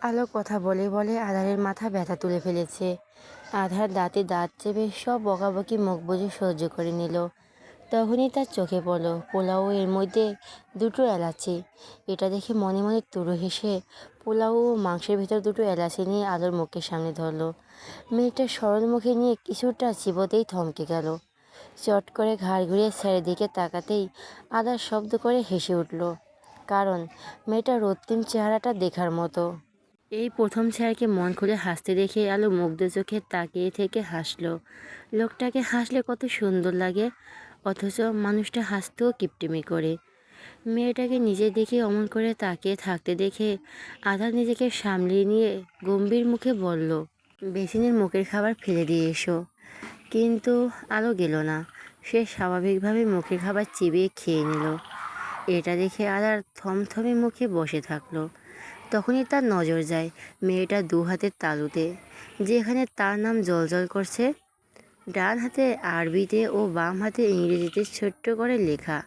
আলো কথা বলে বলে আধারের মাথা ব্যথা তুলে ফেলেছে। আধার দাঁতে দাঁত চেপে সব বকাবকি মুখ বুজে সহ্য করে নিল। তখনই তার চোখে পড়ল পোলাও এর মধ্যে দুটো এলাচি। এটা দেখে মনে মনে তুরু হেসে পোলাও ও মাংসের ভেতর দুটো এলাচি নিয়ে আলোর মুখের সামনে ধরলো। মেয়েটা সরল মুখে নিয়ে কিছুটা চিবোতেই থমকে গেল। চট করে ঘাড় ঘুরিয়ে স্যারের দিকে তাকাতেই আদার শব্দ করে হেসে উঠল। কারণ মেয়েটার রক্তিম চেহারাটা দেখার মতো। এই প্রথম স্যারকে মন খুলে হাসতে দেখে আলো মুগ্ধ চোখে তাকিয়ে থেকে হাসলো। লোকটাকে হাসলে কত সুন্দর লাগে, অথচ মানুষটা হাসতেও কিপটিমি করে। মেয়েটাকে নিজের দিকে অমন করে তাকিয়ে থাকতে দেখে আধা নিজেকে সামলিয়ে নিয়ে গম্ভীর মুখে বলল, বেসিনের মুখের খাবার ফেলে দিয়ে এসো। কিন্তু আলো গেল না। সে স্বাভাবিকভাবে মুখের খাবার চিবিয়ে খেয়ে নিল। এটা দেখে আদার থমথমে মুখে বসে থাকলো। তখনই তার নজর যায় মেয়েটা দু হাতের তালুতে, যেখানে তার নাম জলজল করছে। ডান হাতে আরবিতে ও বাম হাতে ইংরেজিতে ছোট্ট করে লেখা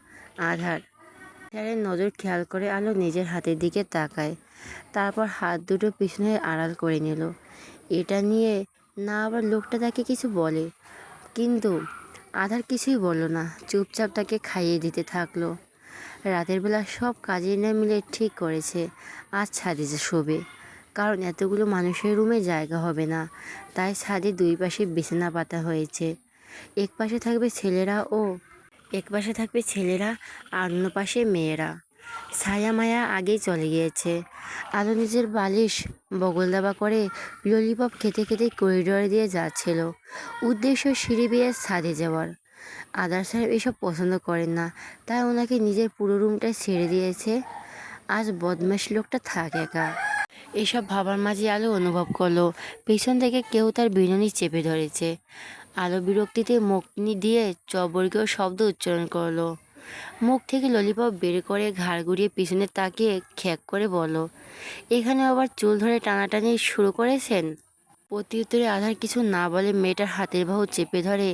আধার। স্যারের নজর খেয়াল করে আলো নিজের হাতের দিকে তাকায়, তারপর হাত দুটো পিছনে আড়াল করে নিল। এটা নিয়ে না আবার লোকটা তাকে কিছু বলে, কিন্তু আধার কিছুই বলল না, চুপচাপ তাকে খাইয়ে দিতে থাকলো। রাতের বেলা সব কাজে না মিলে ঠিক করেছে আজ ছাদে যে শোবে, কারণ এতগুলো মানুষের রুমে জায়গা হবে না। তাই ছাদে দুই পাশে বিছানা পাতা হয়েছে। এক পাশে থাকবে ছেলেরা আর অন্য পাশে মেয়েরা। ছায়া মায়া আগেই চলে গিয়েছে। আলো নিজের বালিশ বগল দাবা করে ললিপপ খেতে খেতে করিডোর দিয়ে যাচ্ছিল, উদ্দেশ্য সিঁড়ি বেয়ে ছাদে যাওয়ার। আদার সাহেব এসব পছন্দ করেন না, তাই ওনাকে নিজের পুরো রুমটাই ছেড়ে দিয়েছে। আজ বদমাশ লোকটা থাক একা। এসব ভাবার মাঝে আলো অনুভব করলো পেছন থেকে কেউ তার বিনুনি চেপে ধরেছে। আলো বিরক্তিতে মুখ দিয়ে চবর্গীয় শব্দ উচ্চারণ করলো। মুখ থেকে ললিপপ বের করে ঘাড় ঘুরিয়ে পিছনে তাকিয়ে খ্যাক করে বলল, এখানে আবার চুল ধরে টানাটানি শুরু করেছেন? প্রত্যুত্তরে আধার কিছু না বলে মেয়েটার হাতের বাহু চেপে ধরে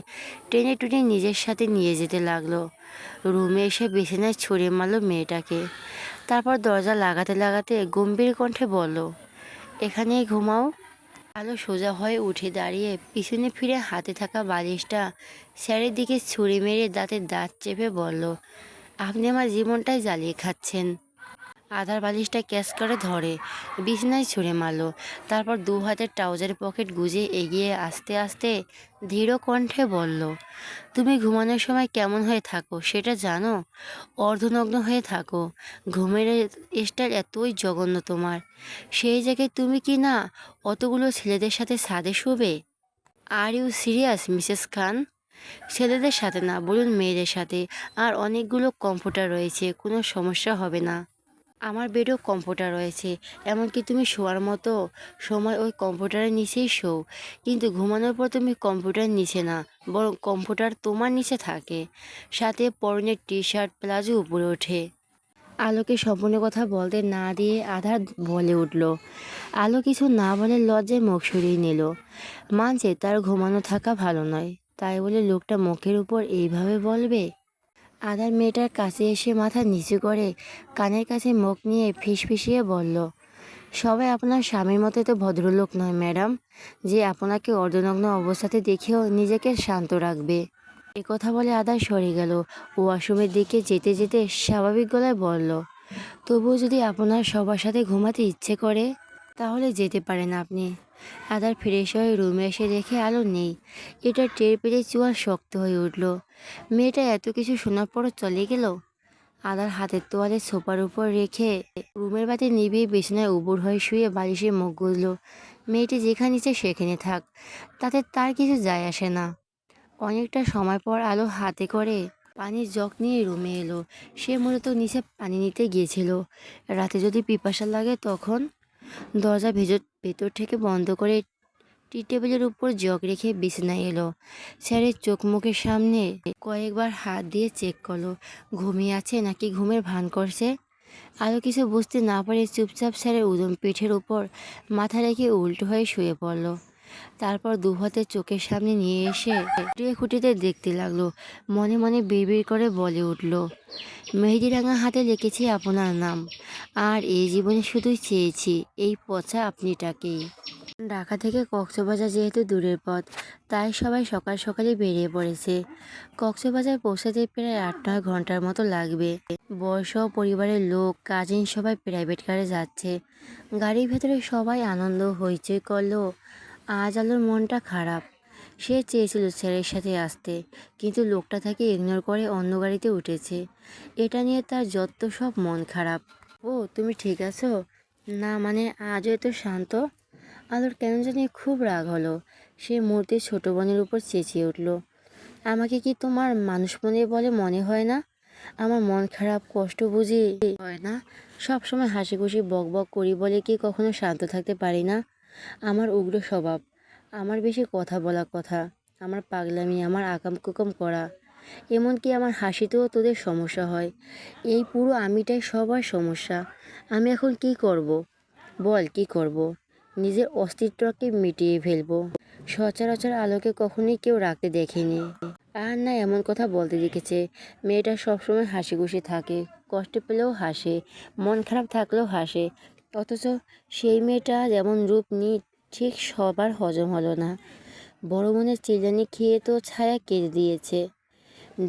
টেনে টুনে নিজের সাথে নিয়ে যেতে লাগলো। রুমে এসে বিছানায় ছড়িয়ে মারল মেয়েটাকে। তারপর দরজা লাগাতে লাগাতে গম্ভীর কণ্ঠে বলল, এখানেই ঘুমাও। আলো সোজা হয়ে উঠে দাঁড়িয়ে পিছনে ফিরে হাতে থাকা বালিশটা স্যারের দিকে ছুরি মেরে দাঁতে দাঁত চেপে বলল, আপনি আমার জীবনটাই জ্বালিয়ে খাচ্ছেন। আধার বালিশটা ক্যাচ করে ধরে বিছানায় ছুঁড়ে মারল। তারপর দু হাতের ট্রাউজারের পকেট গুজে এগিয়ে আস্তে আস্তে দৃঢ় কণ্ঠে বলল, তুমি ঘুমানোর সময় কেমন হয়ে থাকো সেটা জানো? অর্ধনগ্ন হয়ে থাকো। ঘুমের স্টাইল এতই জঘন্য তোমার। সেই জায়গায় তুমি কি না অতগুলো ছেলেদের সাথে ছাদে শোবে? আর ইউ সিরিয়াস মিসেস খান? ছেলেদের সাথে না, বলুন মেয়েদের সাথে। আর অনেকগুলো কম্পিউটার রয়েছে, কোনো সমস্যা হবে না। আমার বেডেও কম্পিউটার রয়েছে, এমনকি তুমি শোয়ার মতো সময় ওই কম্পিউটারের নিচেই শোও। কিন্তু ঘুমানোর পর তুমি কম্পিউটার নিচে না, বরং কম্পিউটার তোমার নিচে থাকে। সাথে পরনের টি শার্ট প্লাজো উপরে ওঠে। আলোকে সম্পূর্ণ কথা বলতে না দিয়ে আধার বলে উঠল। আলো কিছু না বলে লজ্জায় মুখ সরিয়ে নিল। মানছে তার ঘুমানো থাকা ভালো নয়, তাই বলে লোকটা মুখের উপর এইভাবে বলবে? আধার মেয়েটার কাছে এসে মাথা নিচু করে কানের কাছে মুখ নিয়ে ফিসফিসিয়ে বলল, সবাই আপনার স্বামীর মতো তো ভদ্রলোক নয় ম্যাডাম, যে আপনাকে অর্ধনগ্ন অবস্থাতে দেখেও নিজেকে শান্ত রাখবে। কথা বলে আধার সরে গেল। ওয়াশরুমের দিকে যেতে যেতে স্বাভাবিক গলায় বলল, তবুও যদি আপনার সবার সাথে ঘুমাতে ইচ্ছে করে তাহলে যেতে পারেন আপনি। আদার ফ্রেশ হয়ে রুমে এসে দেখে আলো নেই। এটা টের পেলে চুয়াল শক্ত হয়ে উঠল। মেয়েটা এত কিছু শোনার পরও চলে গেল। আদার হাতের তোয়ালে সোফার উপর রেখে রুমের বাতি নিভিয়ে বিছানায় উবুর হয়ে শুয়ে বালিশে মুখ গুঁজল। মেয়েটি যেখানে ইচ্ছে সেখানে থাক, তাতে তার কিছু যায় আসে না। অনেকটা সময় পর আলো হাতে করে পানির জগ নিয়ে রুমে এলো। সে মূলত নিচে পানি নিতে গিয়েছিল। রাতে যদি পিপাসা লাগে তখন। দরজা ভেতর থেকে বন্ধ করে টি টেবিলের উপর জগ রেখে বিছানায় এলো। স্যারের চোখ মুখের সামনে কয়েকবার হাত দিয়ে চেক করলো ঘুমিয়ে আছে নাকি ঘুমের ভান করছে। আলো কিছু বুঝতে না পারে চুপচাপ স্যারের উদম পিঠের উপর মাথা রেখে উল্টো হয়ে শুয়ে পড়ল। তারপর দুহাতে চোখের সামনে নিয়ে এসে খুঁটিয়ে খুঁটিতে দেখতে লাগলো। মনে মনে বিড়বিড় করে বলে উঠল, মেহেদি রাঙা হাতে লিখেছি আপনার নাম, আর এই জীবনে শুধুই চেয়েছি এই পচা আপনিটাকেই। ঢাকা থেকে কক্সবাজার যেহেতু দূরের পথ, তাই সবাই সকাল সকালই বেরিয়ে পড়েছে। কক্সবাজার পৌঁছাতে প্রায় 8-9 ঘন্টার মতো লাগবে। বয়স পরিবারের লোক, কাজিন সবাই প্রাইভেট কারে যাচ্ছে। গাড়ির ভেতরে সবাই আনন্দ হইচই করলো। আজ আলোর মনটা খারাপ। সে চেয়েছিল ছেলের সাথে আসতে, কিন্তু লোকটা তাকে ইগনোর করে অন্য গাড়িতে উঠেছে। এটা নিয়ে তার যত সব মন খারাপ। ও তুমি ঠিক আছো? না মানে আজও এত শান্ত। আলোর কেন জানি খুব রাগ হলো। সে মুহূর্তে ছোট বোনের উপর চেঁচিয়ে উঠল, আমাকে কি তোমার মানুষ মনে বলে মনে হয় না? আমার মন খারাপ কষ্ট বুঝি হয় না? সব সময় হাসি খুশি বক বক করি বলে কি কখনো শান্ত থাকতে পারি না? আমার উগ্র স্বভাব, আমার বেশি কথা বলা কথা, আমার পাগলামি, আমার আকাম কুকাম করা, এমনকি আমার হাসিতেও তোদের সমস্যা হয়। এই পুরো আমিটাই সবার সমস্যা। আমি এখন কি করব? বল কি করব? নিজের অস্তিত্বকে মিটিয়ে ফেলবো। সচরাচর আলোকে কখনোই কেউ রাখতে দেখেনি, আর না এমন কথা বলতে দেখেছে। মেয়েটা সবসময় হাসি খুশি থাকে, কষ্ট পেলেও হাসে, মন খারাপ থাকলেও হাসে। অথচ সেই মেয়েটা যেমন রূপ ঠিক সবার হজম হলো না। বড় বোনের চিল্লানি খেয়ে তো ছায়া কেটে দিয়েছে।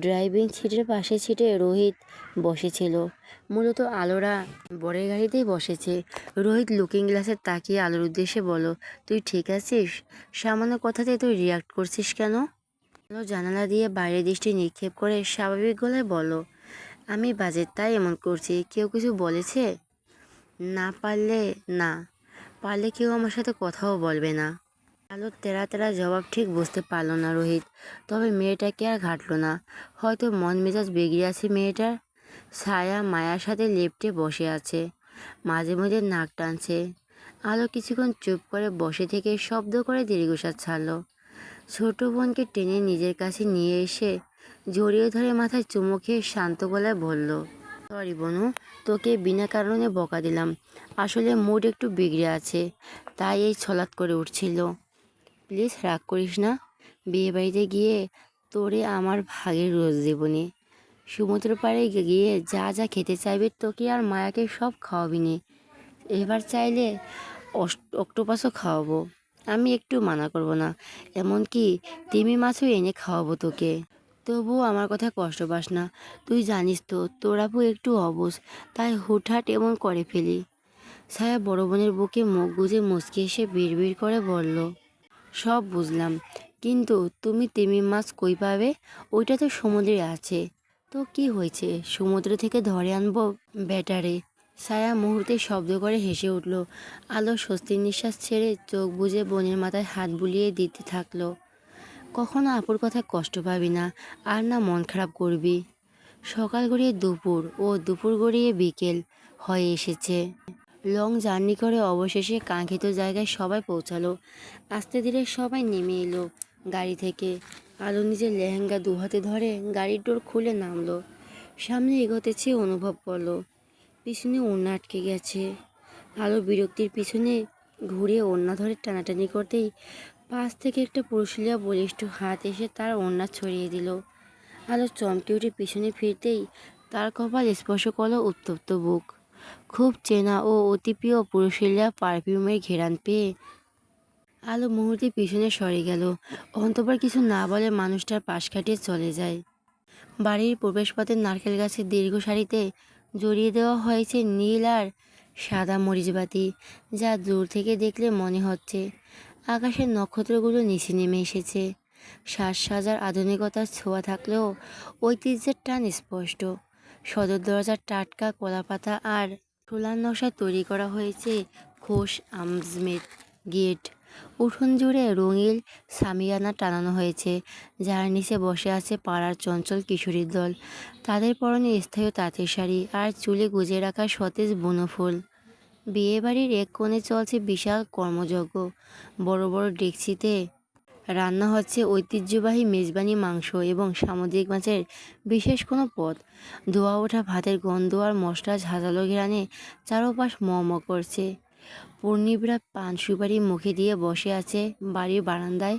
ড্রাইভিং সিটের পাশে সিটে রোহিত বসেছিল। মূলত আলোরা বরের গাড়িতেই বসেছে। রোহিত লুকিং গ্লাসে তাকিয়ে আলোর উদ্দেশ্যে বলল, তুই ঠিক আছিস? সামান্য কথাতে তুই রিয়াক্ট করছিস কেন? আলো জানালা দিয়ে বাইরের দৃষ্টি নিক্ষেপ করে স্বাভাবিক গলায় বলল, আমি বাজে তাই এমন করছি। কেউ কিছু বলেছে? না পারলে না, পারলে কেউ আমার সাথে কথাও বলবে না। আলোর তেরা তেরা জবাব ঠিক বুঝতে পারল না রোহিত। তবে মেয়েটাকে আর ঘাটল না। হয়তো মন মেজাজ বিগড়ে আছে মেয়েটার। ছায়া মায়ার সাথে লেপ্টে বসে আছে, মাঝে মাঝে নাক টানছে। আলো কিছুক্ষণ চুপ করে বসে থেকে শব্দ করে দীর্ঘশ্বাস ছাড়ল। ছোট বোনকে টেনে নিজের কাছে নিয়ে এসে জড়িয়ে ধরে মাথায় চুমু খেয়ে শান্ত গলায় বলল, সরি বনু, তোকে বিনা কারণে বকা দিলাম। আসলে মুড একটু বিগড়ে আছে, তাই এই ছলাৎ করে উঠছিল। প্লিজ রাগ করিস না। বিয়েবাড়িতে গিয়ে তোরে আমার ভাগের রোজ দেবনি। সমুদ্র পাড়ে গিয়ে যা যা খেতে চাইবে তোকে আর মায়াকে সব খাওয়াবি নি। এবার চাইলে অক্টোপাসও খাওয়াবো, আমি একটু মানা করব না। এমনকি তিমি মাছও এনে খাওয়াবো তোকে। তবুও আমার কথা কষ্ট পাস না। তুই জানিস তো তোর আপু একটু অবুঝ, তাই হুটহাট এমন করে ফেলি। ছায়া বড় বোনের বুকে মুখ গুজে মুচকি এসে বিড়বিড় করে বলল, সব বুঝলাম, কিন্তু তুমি তিমি মাছ কই পাবে? ওইটা তো সমুদ্রে আছে। তো কি হয়েছে, সমুদ্র থেকে ধরে আনবো ব্যাটারে। ছায়া মুহূর্তে শব্দ করে হেসে উঠল। আলো স্বস্তির নিঃশ্বাস ছেড়ে চোখ বুজে বোনের মাথায় হাত বুলিয়ে দিতে থাকলো। কখনো আপুর কথা কষ্ট পাবি না, আর না মন খারাপ করবি। সকাল গড়িয়ে দুপুর ও দুপুর গড়িয়ে বিকেল হয়ে এসেছে। লং জার্নি করে অবশেষে কাঙ্ক্ষিত জায়গায় সবাই পৌঁছালো। আস্তে ধীরে সবাই নেমে এলো গাড়ি থেকে। আলো নিজের লেহেঙ্গা দুহাতে ধরে গাড়ির ডোর খুলে নামলো। সামনে এগোতেছে অনুভব করলো পিছনে ওড়না আটকে গেছে। আলো বিরক্তির পিছনে ঘুরে ওড়না ধরে টানাটানি করতেই পাশ থেকে একটা পুরুষিয়া বলিষ্ঠ হাত এসে তার ওড়না ছড়িয়ে দিল। আলো চমকে উঠে পিছনে ফিরতেই তার কপাল স্পর্শ করলো উত্তপ্ত বুক। খুব চেনা ও অতি প্রিয় পুরুষিয়া পারফিউমের ঘেরান পেয়ে আলো মুহূর্তে পিছনে সরে গেল। অন্তঃপর কিছু না বলে মানুষটার পাশ কাটিয়ে চলে যায়। বাড়ির প্রবেশপথের নারকেল গাছের দীর্ঘ সারিতে জড়িয়ে দেওয়া হয়েছে নীল আর সাদা মরিচবাতি, যা দূর থেকে দেখলে মনে হচ্ছে আকাশের নক্ষত্রগুলো নিচে নেমে এসেছে। সাজসজ্জার আধুনিকতার ছোঁয়া থাকলেও ঐতিহ্যের টান স্পষ্ট। সদর দরজার টাটকা কলাপাতা আর সোলার নকশায় তৈরি করা হয়েছে খোশ আজমের গেট। উঠোন জুড়ে রঙিন সামিয়ানা টানানো হয়েছে, যার নিচে বসে আছে পাড়ার চঞ্চল কিশোরীর দল। তাদের পরনে স্থায়ী তাঁতের শাড়ি আর চুলে গুজে রাখা সতেজ বুনো ফুল। বিয়েবাড়ির এক কোণে চলছে বিশাল কর্মযজ্ঞ। বড় বড় ডেকচিতে রান্না হচ্ছে ঐতিহ্যবাহী মেজবানি মাংস এবং সামুদ্রিক মাছের বিশেষ কোনো পদ। ধোয়া ওঠা ভাতের গন্ধ আর মশলা ঝাঁঝালো ঘ্রাণে চারপাশ ম ম করছে। পূর্ণিমরা পান সুপারি মুখে দিয়ে বসে আছে বাড়ির বারান্দায়।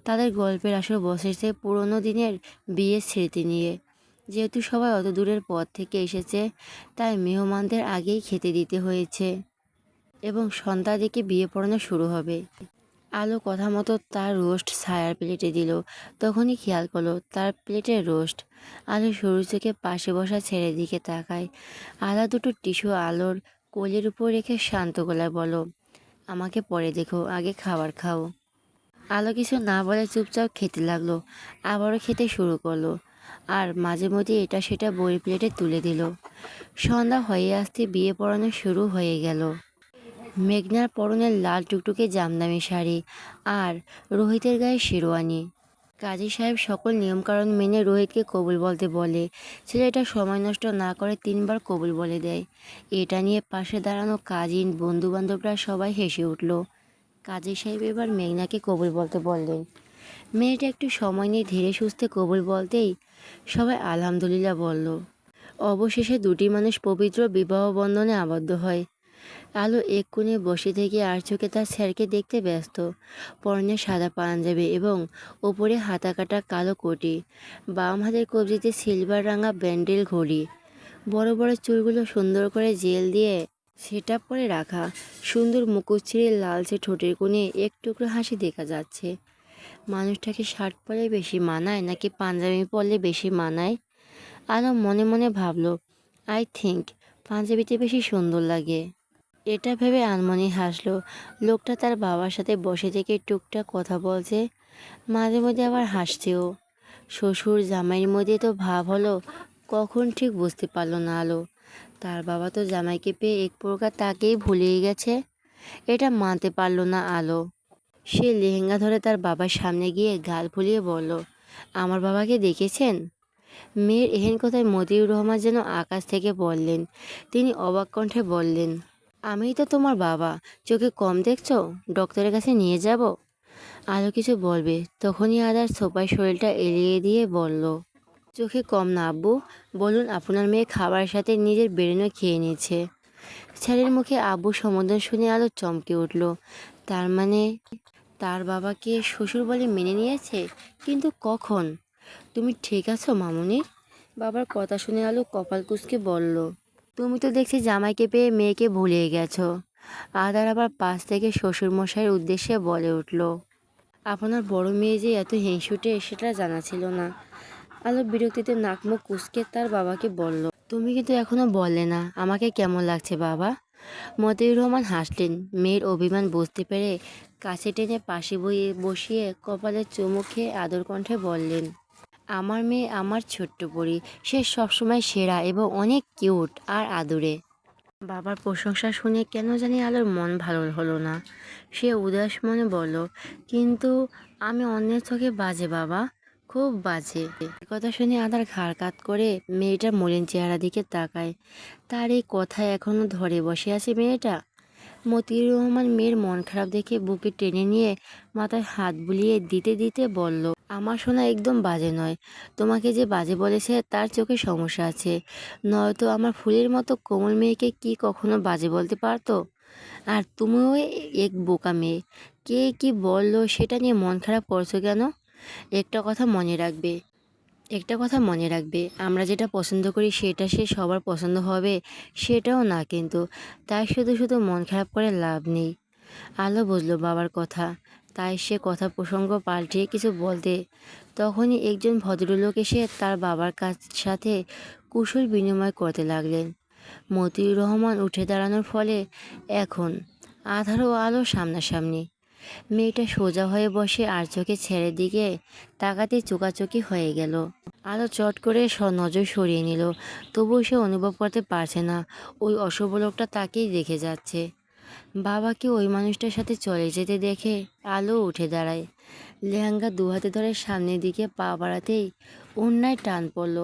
তাদের গল্পের আসর বসেছে পুরনো দিনের বিয়ের স্মৃতি নিয়ে। যেহেতু সবাই অত দূরের পথ থেকে এসেছে, তাই মেহমানদের আগেই খেতে দিতে হয়েছে এবং সন্ধ্যা দিকে বিয়ে পড়ানো শুরু হবে। আলো কথা মতো তার রোস্ট ছায়ার প্লেটে দিল। তখনই খেয়াল করলো তার প্লেটের রোস্ট। আলো সরু চোখে পাশে বসা ছেলের দিকে তাকায়। আলা দুটো টিস্যু আলোর কোলের উপর রেখে শান্ত গলায় বলো, আমাকে পরে দেখো, আগে খাবার খাও। আলো কিছু না বলে চুপচাপ খেতে লাগলো। আবারও খেতে শুরু করলো, আর মাঝে মধ্যে এটা সেটা বই প্লেটে তুলে দিল। সন্ধ্যা হয়ে আসতে বিয়ে পড়ানো শুরু হয়ে গেল। মেঘনার পরনে লাল টুকটুকে জামদানি শাড়ি আর রোহিতের গায়ে শেরওয়ানি। কাজী সাহেব সকল নিয়মকানুন মেনে রোহিতকে কবুল বলতে বলে। ছেলেটা সময় নষ্ট না করে 3বার কবুল বলে দেয়। এটা নিয়ে পাশে দাঁড়ানো কাজিন বন্ধু বান্ধবরা সবাই হেসে উঠল। কাজী সাহেব এবার মেঘনাকে কবুল বলতে বললেন। মেয়েটা একটু সময় নিয়ে ধীরে সুস্থে কবুল বলতেই সবাই আলহামদুলিল্লাহ বলল। অবশেষে দুটি মানুষ পবিত্র বিবাহ বন্ধনে আবদ্ধ হয়। আলো এক কোণে বসে থেকে আর চোখে তার স্যারকে দেখতে ব্যস্ত। পরনে সাদা পাঞ্জাবি এবং ওপরে হাতা কাটা কালো কোটি। বাম হাতের কবজিতে সিলভার রাঙা ব্যান্ডেল ঘড়ি। বড় বড় চুলগুলো সুন্দর করে জেল দিয়ে সেট আপ করে রাখা। সুন্দর মুকুট ছিঁড়ে লালচে ঠোঁটের কোণে এক টুকরো হাসি দেখা যাচ্ছে। মানুষটাকে শার্ট পরলে বেশি মানায় নাকি পাঞ্জাবি পরলে বেশি মানায়? আলো মনে মনে ভাবল, আই থিঙ্ক পাঞ্জাবিতে বেশি সুন্দর লাগে। এটা ভেবে আনমনি হাসলো। লোকটা তার বাবার সাথে বসে থেকে টুকটাক কথা বলছে, মাঝে মধ্যে আবার হাসছেও। শ্বশুর জামাইয়ের মধ্যে তো ভাব হলো কখন ঠিক বুঝতে পারলো না আলো। তার বাবা তো জামাইকে পেয়ে এক প্রকার তাকেই ভুলেই গেছে। এটা মানতে পারলো না আলো। সে লেহেঙ্গা ধরে তার বাবার সামনে গিয়ে গাল ফুলিয়ে বলল, আমার বাবাকে দেখেছেন? মেয়ের এহেন কথায় মতিউর রহমান যেন আকাশ থেকে পড়লেন। তিনি অবাক কণ্ঠে বললেন, আমিই তো তোমার বাবা, চোখে কম দেখছো? ডক্টরের কাছে নিয়ে যাব? আলো কিছু বলবে তখনই আদার সোপায় শরীরটা এলিয়ে দিয়ে বলল, চোখে কম না আব্বু, বলুন আপনার মেয়ে খাবারের সাথে নিজের বেরেনও খেয়ে নিয়েছে। ছেলের মুখে আব্বু সম্বোধন শুনে আলো চমকে উঠল। তার মানে তার বাবাকে শ্বশুর বলে মেনে নিয়েছে? কিন্তু কখন? তুমি ঠিক আছো মামুনি? বাবার কথা শুনে আলো কপাল কুঁচকে বলল, তুমি তো দেখছি জামাইকে পেয়ে মেয়েকে ভুলিয়ে গেছো। আদার আবার পাশ থেকে শ্বশুরমশাইয়ের উদ্দেশ্যে বলে উঠল, আপনার বড় মেয়ে যে এত হিংসুটে সেটা জানা ছিল না। আলো বিরক্তিতে নাক মুখ কুঁচকে তার বাবাকে বলল, তুমি কিন্তু এখনো বললে না আমাকে কেমন লাগছে বাবা। মতিউর রহমান হাসলেন। মেয়ের অভিমান বুঝতে পেরে কাছে টেনে পাশে বসিয়ে কপালে চুমু খেয়ে আদর কণ্ঠে বললেন, আমার মেয়ে আমার ছোট্ট পরী, সে সবসময় সেরা এবং অনেক কিউট আর আদুরে। বাবার প্রশংসা শুনে কেন জানি আলোর মন ভালো হলো না। সে উদাস মনে বলল, কিন্তু আমি অন্যের চোখে বাজে বাবা, খুব বাজে। কথা শুনে আদার ঘাড় কাত করে মেয়েটার মলিন চেহারা দিকে তাকায়। তার এই কথায় এখনো ধরে বসে আছে মেয়েটা। মতিউর রহমান মেয়ের মন খারাপ দেখে বুকে টেনে নিয়ে মাথায় হাত বুলিয়ে দিতে দিতে বলল, আমার সোনা একদম বাজে নয়। তোমাকে যে বাজে বলেছে তার চোখে সমস্যা আছে, নয়তো আমার ফুলের মতো কোমল মেয়েকে কি কখনো বাজে বলতে পারতো? আর তুমিও এক বোকা মেয়ে। কে কি বললো সেটা নিয়ে মন খারাপ করছো কেন? একটা কথা মনে রাখবে, একটা কথা মনে রাখবে, আমরা যেটা পছন্দ করি সেটা সে সবার পছন্দ হবে সেটাও না কিন্তু। তাই শুধু শুধু মন খারাপ করে লাভ নেই। আলো বুঝলো বাবার কথা, তাই সে কথা প্রসঙ্গ পাল্টিয়ে কিছু বলতে তখনই একজন ভদ্রলোক এসে তার বাবার সাথে কুশল বিনিময় করতে লাগলেন। মতিউর রহমান উঠে দাঁড়ানোর ফলে এখন আধার ও আলো সামনাসামনি। মেয়েটা সোজা হয়ে বসে আর চোখে ছেলের দিকে তাকাতে চোকাচোকি হয়ে গেল। আলো চট করে নজর সরিয়ে নিল, তবুও সে অনুভব করতে পারছে না ওই অশুভ লোকটা তাকেই দেখে যাচ্ছে। বাবাকে ওই মানুষটার সাথে চলে যেতে দেখে আলো উঠে দাঁড়ায়। লেহেঙ্গা দুহাতে ধরে সামনের দিকে পা বাড়াতেই অন্যায় টান পড়ল।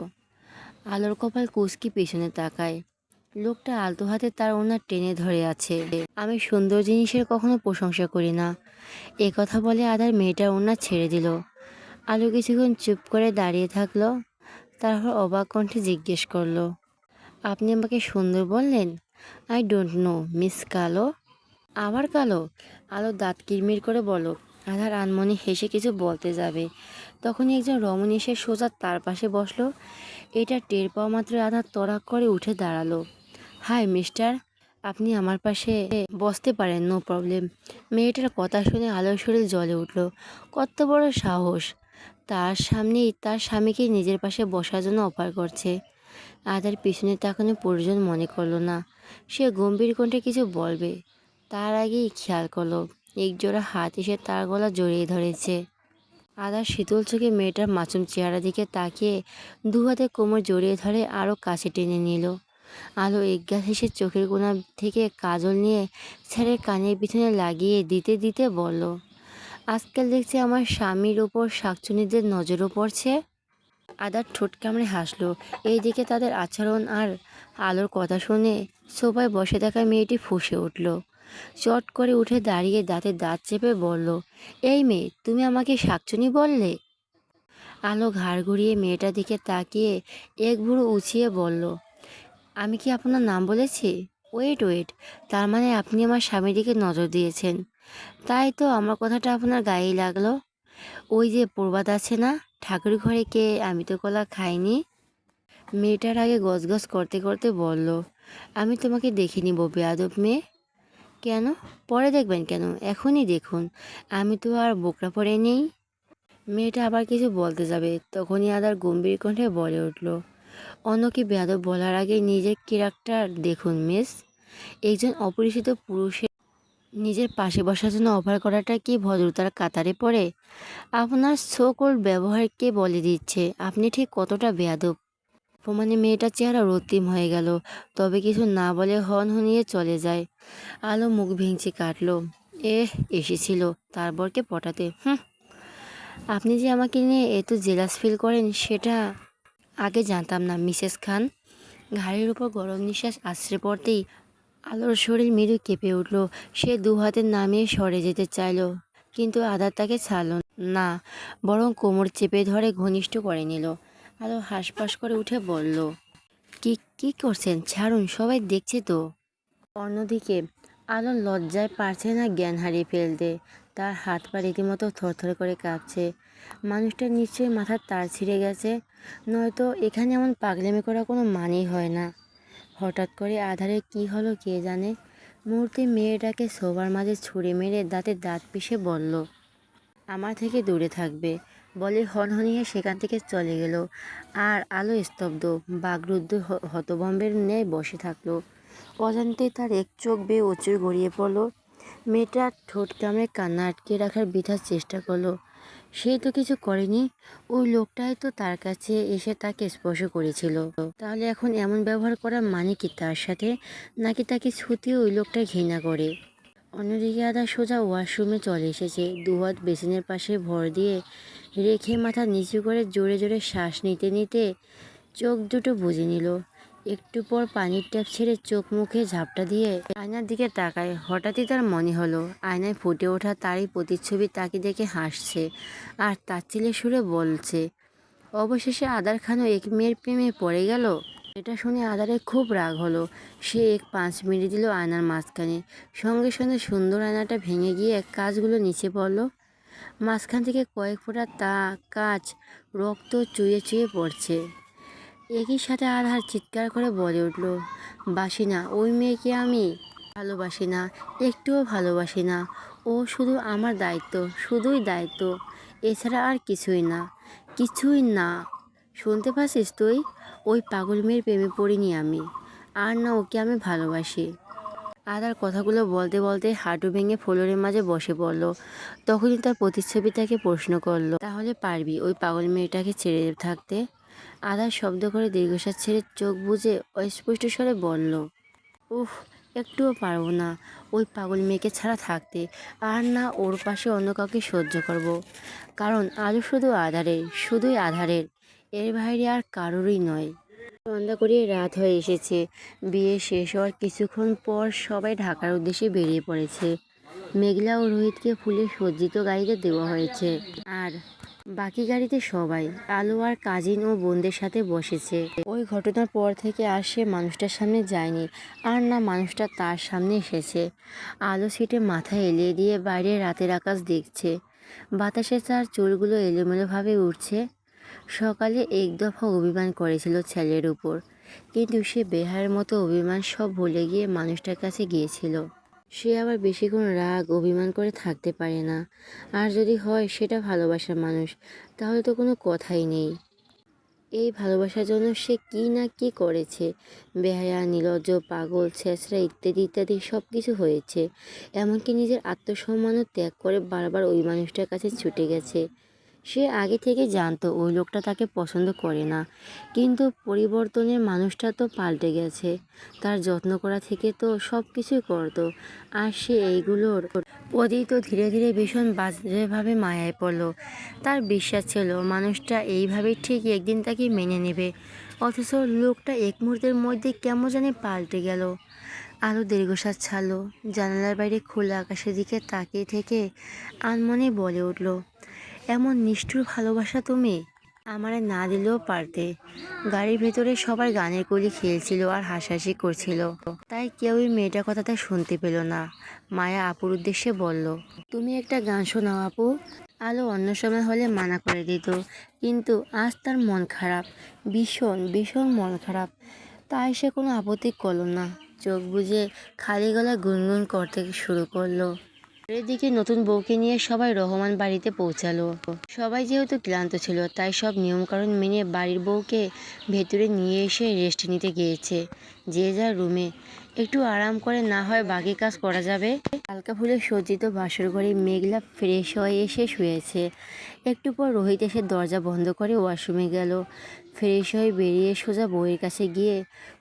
আলোর কপাল কুঁচকি পেছনে তাকায়। লোকটা আলতো হাতে তার ওড়না টেনে ধরে আছে। আমি সুন্দর জিনিসের কখনো প্রশংসা করি না, এ কথা বলে আদার মেয়েটার ওড়না ছেড়ে দিল। আলো কিছুক্ষণ চুপ করে দাঁড়িয়ে থাকলো, তারপর অবাক কণ্ঠে জিজ্ঞেস করলো, আপনি আমাকে সুন্দর বললেন? আই ডোন্ট নো মিস কালো। আবার কালো? আলো দাঁত কিরমির করে বলল। আধার আনমনে হেসে কিছু বলতে যাবে, তখনই একজন রমণী এসে সোজা তার পাশে বসলো। এটা টের পাওয়া মাত্র আধার তড়াক করে উঠে দাঁড়ালো। হাই মিস্টার, আপনি আমার পাশে বসতে পারেন, নো প্রবলেম। মেয়েটার কথা শুনে আলোর শরীর জ্বলে উঠল। কত বড় সাহস! তার সামনেই তার স্বামীকে নিজের পাশে বসার জন্য অফার করছে। আধার পিছনে তাকানোর প্রয়োজন মনে করলো না। সে গম্ভীর কণ্ঠে কিছু বলবে, তার আগেই খেয়াল করলো একজোড়া হাত এসে তার গলা জড়িয়ে ধরেছে। আধার শীতল চোখে মেয়েটার মাসুম চেহারা দিকে তাকিয়ে দু হাতে কোমর জড়িয়ে ধরে আরও কাছে টেনে নিল। আলো একগাল হেসে চোখের কোণা থেকে কাজল নিয়ে ছেলের কানের পিছনে লাগিয়ে দিতে দিতে বলল, আজকাল দেখছি আমার স্বামীর ওপর শাকচুনিদের নজরও পড়ছে। আদার ঠোঁট কামড়ে হাসলো। এইদিকে তাদের আচরণ আর আলোর কথা শুনে সোফায় বসে থাকা মেয়েটি ফুঁসে উঠল। চট করে উঠে দাঁড়িয়ে দাঁতে দাঁত চেপে বলল, এই মেয়ে, তুমি আমাকে শাকচুনি বললে? আলো ঘাড় ঘুরিয়ে মেয়েটার দিকে তাকিয়ে এক ভুরু উঁচিয়ে বলল, আমি কি আপনার নাম বলেছি? ওয়েট ওয়েট, তার মানে আপনি আমার স্বামীর দিকে নজর দিয়েছেন? তাই তো আমার কথাটা আপনার গায়েই লাগলো। ওই যে প্রবাদ আছে না, ঠাকুর ঘরে কে, আমি তো কলা খাইনি। মেয়েটার আগে গজগজ করতে করতে বলল, আমি তোমাকে দেখে নিব বেয়াদব মেয়ে। কেন? পরে দেখবেন কেন? এখনই দেখুন, আমি তো আর বোকরা পরে নেই। মেয়েটা আবার কিছু বলতে যাবে, তখনই আদার গম্ভীর কণ্ঠে বলে উঠল, অন্য কি বেয়াদব বলার আগে নিজের ক্যারেক্টার দেখুন মিস। একজন অপরিচিত পুরুষের নিজের পাশে বসার জন্য অফার করাটা কি ভদ্রতার কাতারে পড়ে? আপনার সকল ব্যবহার কে বলে দিচ্ছে আপনি ঠিক কতটা বেয়াদব। অপমানে মেয়েটার চেহারা রক্তিম হয়ে গেল, তবে কিছু না বলে হনহনিয়ে চলে যায়। আলো মুখ ভেঙচি কাটলো। এসেছিল তার বরকে পটাতে। আপনি যে আমাকে নিয়ে এত জেলাস ফিল করেন সেটা আগে জানতাম না মিসেস খান। ঘাড়ের উপর গরম নিঃশ্বাস আছড়ে পড়তেই আলোর শরীর মৃদু কেঁপে উঠল। সে দু হাতে নামিয়ে সরে যেতে চাইল, কিন্তু আধার তাকে ছাড়ল না, বরং কোমর চেপে ধরে ঘনিষ্ঠ করে নিল। আলো হাঁসফাঁস করে উঠে বলল, কি কি করছেন? ছাড়ুন, সবাই দেখছে তো। অন্যদিকে আলো লজ্জায় পারছে না জ্ঞান হারিয়ে ফেলতে। তার হাত পা রীতিমতো থরথর করে কাঁপছে। মানুষটা নিশ্চয়ই মাথার তার ছিঁড়ে গেছে, নয়তো এখানে এমন পাগলামি করা কোনো মানেই হয় না। হঠাৎ করে আধারে কি হলো কে জানে, মুহূর্তে মেয়েটাকে শোবার মাঝে ছুঁড়ে মেরে দাঁতে দাঁত পিষে বলল, আমার থেকে দূরে থাকবে, বলে হনহনিয়ে সেখান থেকে চলে গেল। আর আলো স্তব্ধ, বাগরুদ্ধ হতভম্বের ন্যায় বসে থাকলো। অজান্তে তার এক চোখ বেয়ে অচুর গড়িয়ে পড়ল। মেয়েটা ঠোঁট কামড়ে কান্না আটকে রাখার বৃথা চেষ্টা করলো। সে তো কিছু করেনি, ওই লোকটাই তো তার কাছে এসে তাকে স্পর্শ করেছিল। তাহলে এখন এমন ব্যবহার করা মানে কি তার সাথে? নাকি তাকে ছুটিয়ে ওই লোকটা ঘৃণা করে? অন্যদিকে আদা সোজা ওয়াশরুমে চলে এসেছে। দুহাত বেসিনের পাশে ভর দিয়ে রেখে মাথা নিচু করে জোরে জোরে শ্বাস নিতে নিতে চোখ দুটো বুজে নিল। একটু পর পানির ট্যাপ ছেড়ে চোখ মুখে ঝাপটা দিয়ে আয়নার দিকে তাকায়। হঠাৎই তার মনে হলো আয়নায় ফুটে ওঠা তারই প্রতিচ্ছবি তাকে দেখে হাসছে আর তাচ্ছিল্যের সুরে বলছে, অবশেষে আদার খানও এক মেয়ের প্রেমে পড়ে গেল। এটা শুনে আদারের খুব রাগ হলো। সে এক পাঁচ মেরে দিল আয়নার মাঝখানে। সঙ্গে সঙ্গে সুন্দর আয়নাটা ভেঙে গিয়ে কাঁচগুলো নিচে পড়ল। মাঝখান থেকে কয়েক ফোঁটা কাঁচ রক্ত চুইয়ে চুইয়ে পড়ছে। একই সাথে আধার চিৎকার করে বলে উঠল, বাসি না, ওই মেয়েকে আমি ভালোবাসি না, একটুও ভালোবাসি না। ও শুধু আমার দায়িত্ব, শুধুই দায়িত্ব, এছাড়া আর কিছুই না, কিছুই না। শুনতে পাচ্ছিস তুই? ওই পাগল মেয়ের প্রেমে পড়িনি আমি, আর না ওকে আমি ভালোবাসি। আদার কথাগুলো বলতে বলতে হাঁটু ভেঙে ফ্লোরের মাঝে বসে পড়ল। তখনই তার প্রতিচ্ছবি তাকে প্রশ্ন করলো, তাহলে পারবি ওই পাগল মেয়েটাকে ছেড়ে থাকতে? আদার শব্দ করে দীর্ঘশ্বাস ছেড়ে চোখ বুজে অস্পষ্ট স্বরে বলল, উফ, একটুও পারবো না ওই পাগল মেয়েকে ছাড়া থাকতে, আর না ওর পাশে অন্য কাউকে সহ্য করব। কারণ আলো শুধু আধারের, শুধুই আধারের, এর বাইরে আর কারোরই নয়। সন্ধ্যা করিয়ে রাত হয়ে এসেছে। বিয়ে শেষ হওয়ার কিছুক্ষণ পর সবাই ঢাকার উদ্দেশ্যে বেরিয়ে পড়েছে। মেঘলা ও রোহিতকে ফুলে সজ্জিত গাড়িতে দেওয়া হয়েছে। আর বাকি গাড়িতে সবাই আলো আর কাজিন ও বোনদের সাথে বসেছে। ওই ঘটনার পর থেকে আর সে মানুষটার সামনে যায়নি, আর না মানুষটা তার সামনে এসেছে। আলো সিটে মাথা এলিয়ে দিয়ে বাইরে রাতের আকাশ দেখছে। বাতাসে তার চুলগুলো এলোমেলোভাবে উঠছে। সকালে এক দফা অভিমান করেছিল ছেলের উপর, কিন্তু সে বেহায়ের মতো অভিমান সব ভুলে গিয়ে মানুষটার কাছে গিয়েছিল। সে আবার বেশিক্ষণ রাগ অভিমান করে থাকতে পারে না। আর যদি হয় সেটা ভালোবাসার মানুষ, তাহলে তো কোনো কথাই নেই। এই ভালোবাসার জন্য সে কি না কি করেছে, বেহায়া, নির্লজ্জ, পাগল, ছেঁচড়া ইত্যাদি ইত্যাদি সব কিছু হয়েছে। এমনকি নিজের আত্মসম্মানও ত্যাগ করে বারবার ওই মানুষটার কাছে ছুটে গেছে। সে আগে থেকে জানতো ওই লোকটা তাকে পছন্দ করে না, কিন্তু পরিবর্তনের মানুষটা তো পাল্টে গেছে। তার যত্ন করা থেকে তো সব কিছুই করতো, আর সে এইগুলোর প্রতি তো ধীরে ধীরে ভীষণ বাজেভাবে মায়ায় পড়ল। তার বিশ্বাস ছিল মানুষটা এইভাবে ঠিক একদিন তাকে মেনে নেবে, অথচ লোকটা এক মুহূর্তের মধ্যে কেমন জানি পাল্টে গেল। আলো দীর্ঘশ্বাস ছাড়ল, জানালার বাইরে খোলা আকাশের দিকে তাকিয়ে থেকে আনমনে বলে উঠল, এমন নিষ্ঠুর ভালোবাসা তুমি আমারে না দিলেও পারতে। গাড়ির ভেতরে সবার গানের কলি খেলছিল আর হাসাহাসি করছিল, তাই কেউই মেয়েটার কথাটা শুনতে পেল না। মায়া আপুর উদ্দেশ্যে বলল, তুমি একটা গান শোনাও আপু। আলো অন্য সময় হলে মানা করে দিত, কিন্তু আজ তার মন খারাপ, ভীষণ ভীষণ মন খারাপ। তাই সে কোনো আপত্তি করল না, চোখ বুজে খালি গলায় গুনগুন করতে শুরু করলো। এদিকে নতুন বউকে নিয়ে সবাই রহমান বাড়িতে পৌঁছালো। সবাই যেহেতু ক্লান্ত ছিল, তাই সব নিয়মকানুন মেনে বাড়ির বউকে ভেতরে নিয়ে এসে রেস্ট নিতে গিয়েছে, যে যার রুমে। একটু আরাম করে না হয় বাকি কাজ করা যাবে। হালকা ফুলে সজ্জিত বাসর ঘরে মেঘলা ফ্রেশ হয়ে এসে শুয়েছে। একটু পর রোহিত এসে দরজা বন্ধ করে ওয়াশরুমে গেল। ফ্রেশ হয়ে বেরিয়ে সোজা বউয়ের কাছে গিয়ে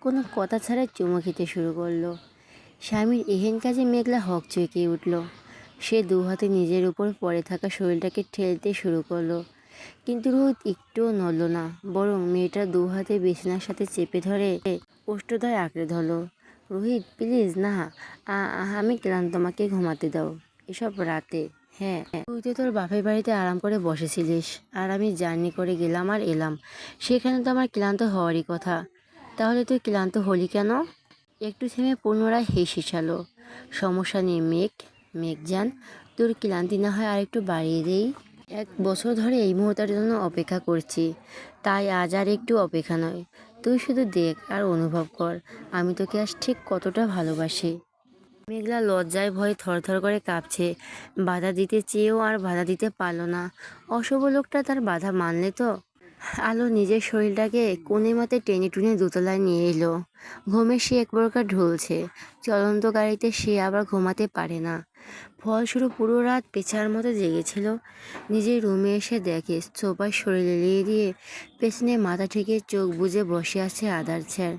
কোনো কথা ছাড়া চুমু খেতে শুরু করলো। স্বামীর এহেন কাজে মেঘলা হক চকিয়ে উঠল। সে দু হাতে নিজের উপর পড়ে থাকা শরীরটাকে ঠেলতে শুরু করলো, কিন্তু রোহিত একটুও নড়ল না, বরং মেয়েটার দু হাতে বিছানার সাথে চেপে ধরে ওষ্ঠদ্বয় আঁকড়ে ধরল। রোহিত প্লিজ না, আমি ক্লান্ত, আমাকে ঘুমাতে দাও। এসব রাতে? হ্যাঁ, তুই তো তোর বাপের বাড়িতে আরাম করে বসেছিলিস, আর আমি জার্নি করে গেলাম আর এলাম, সেখানে তো আমার ক্লান্ত হওয়ারই কথা। তাহলে তুই ক্লান্ত হলি কেন? একটু থেমে পুনরায় হেসে ছাড়ল। সমস্যা নেই মেঘজান, তোর ক্লান্তি না হয় আর একটু বাড়িয়ে দেই। 1 বছর ধরে এই মুহূর্তের জন্য অপেক্ষা করছি, তাই আজ আর একটু অপেক্ষা নয়। তুই শুধু দেখ আর অনুভব কর আমি তোকে আজ ঠিক কতটা ভালোবাসি। মেঘলা লজ্জায় ভয়ে থরথর করে কাঁপছে। বাধা দিতে চেয়েও আর বাধা দিতে পারল না। অশুভ লোকটা তার বাধা মানলে তো। আলো নিজের শরীরটাকে কোণে মতে টেনে টুনে দোতলায় নিয়ে এলো। ঘুমে সে এক প্রকার ঢুলছে। চলন্ত গাড়িতে সে আবার ঘুমাতে পারে না। ফলস্বরূপ পুরো রাত পেছার মতো জেগেছিল। নিজের রুমে এসে দেখে সোফায় শরীর এলিয়ে দিয়ে পেছনে মাথা ঠেকে চোখ বুজে বসে আছে আদার ছেড়।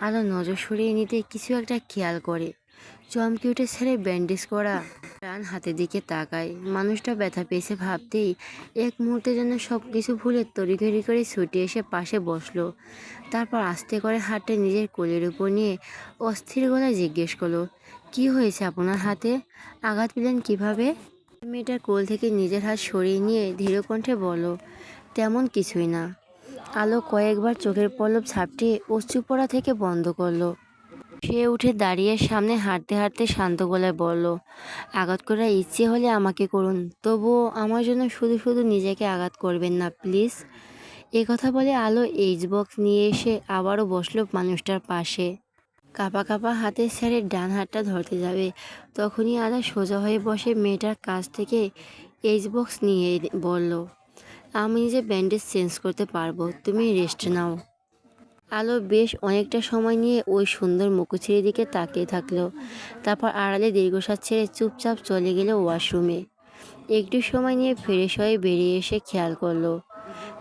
আলো নজর সরিয়ে নিতে কিছু একটা খেয়াল করে, চমকে উঠে ছেড়ে ব্যান্ডেজ করা প্রাণ হাতের দিকে তাকায়। মানুষটা ব্যথা পেয়েছে ভাবতেই এক মুহূর্তের জন্য সব কিছু ভুলে তড়িঘড়ি করে ছুটে এসে পাশে বসলো। তারপর আস্তে করে হাতটা নিজের কোলের উপর নিয়ে অস্থির গলায় জিজ্ঞেস করলো, কি হয়েছে আপনার হাতে? আঘাত পেলেন কিভাবে? মেয়েটার কোল থেকে নিজের হাত সরিয়ে নিয়ে ধীর কণ্ঠে বলল, তেমন কিছুই না। আলো কয়েকবার চোখের পলক ঝাপটে অশ্রু পড়া থেকে বন্ধ করলো। সে উঠে দাঁড়িয়ে সামনে হাঁটতে হাঁটতে শান্ত গলায় বলল, আঘাত করার ইচ্ছে হলে আমাকে করুন, তবুও আমার জন্য শুধু শুধু নিজেকে আঘাত করবেন না প্লিজ। কথা বলে আলো এইচ বক্স নিয়ে এসে আবারও বসলো মানুষটার পাশে। কাঁপা কাঁপা হাতে স্যারের ডান হাতটা ধরতে যাবে, তখনই আদা সোজা হয়ে বসে মেয়েটার কাছ থেকে এইচ বক্স নিয়ে বলল, আমি নিজে ব্যান্ডেজ চেঞ্জ করতে পারবো, তুমি রেস্ট নাও। আলো বেশ অনেকটা সময় নিয়ে ওই সুন্দর মুখোশির দিকে তাকিয়ে থাকলো। তারপর আড়ালে দীর্ঘশ্বাস ছেড়ে চুপচাপ চলে গেল ওয়াশরুমে। একটু সময় নিয়ে ফ্রেশ হয়ে বেরিয়ে এসে খেয়াল করলো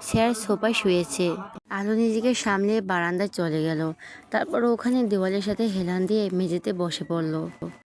স্যার সোফায় শুয়েছে। আলো নিজেকে সামলে বারান্দায় চলে গেল। তারপর ওখানে দেওয়ালের সাথে হেলান দিয়ে মেঝেতে বসে পড়ল।